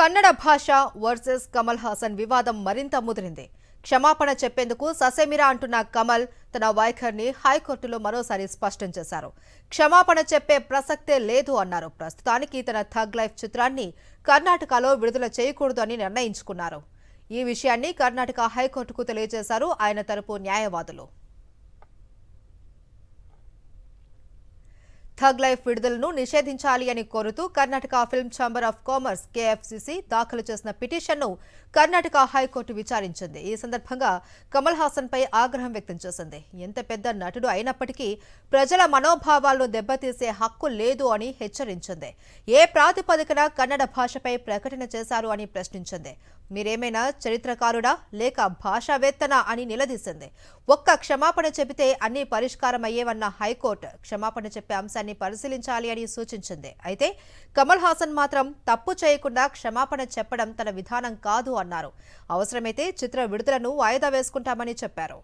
కన్నడ భాష వర్సెస్ కమల్ హాసన్ వివాదం మరింత ముదిరింది. క్షమాపణ చెప్పేందుకు ససేమిరా అంటున్న కమల్ తన వైఖరిని హైకోర్టులో మరోసారి స్పష్టం చేశారు. క్షమాపణ చెప్పే ప్రసక్తే లేదు అన్నారు. ప్రస్తుతానికి తన థగ్ లైఫ్ చిత్రాన్ని కర్ణాటకలో విడుదల చేయకూడదు అని నిర్ణయించుకున్నారు. ఈ విషయాన్ని కర్ణాటక హైకోర్టుకు తెలియజేశారు ఆయన తరపు న్యాయవాదులు. థగ్ లైఫ్ విడుదలను నిషేధించాలి అని కోరుతూ Karnataka film chamber of commerce KFCC దాఖలు చేసిన పిటిషన్ను కర్ణాటక హైకోర్టు విచారించింది. ఈ సందర్భంగా కమల్ హాసన్ పై ఆగ్రహం వ్యక్తం చేసింది. ఎంత పెద్ద నటుడు అయినప్పటికీ ప్రజల మనోభావాలను దెబ్బతీసే హక్కు లేదు అని హెచ్చరించింది. ఏ ప్రాతిపదికన కన్నడ భాషపై ప్రకటన చేశారు అని ప్రశ్నించింది. మీరేమైనా చరిత్రకారుడా లేక భాషావేత్తనా అని నిలదీసింది. ఒక్క క్షమాపణ చెబితే అన్ని పరిష్కారం అయ్యేవన్న హైకోర్టు క్షమాపణ చెప్పే అంశాన్ని పరిశీలించాలి అని సూచించింది. అయితే కమల్ హాసన్ మాత్రం తప్పు చేయకుండా క్షమాపణ చెప్పడం తన విధానం కాదు అన్నారు. అవసరమైతే చిత్ర విడుదలను వాయిదా వేసుకుంటామని చెప్పారు.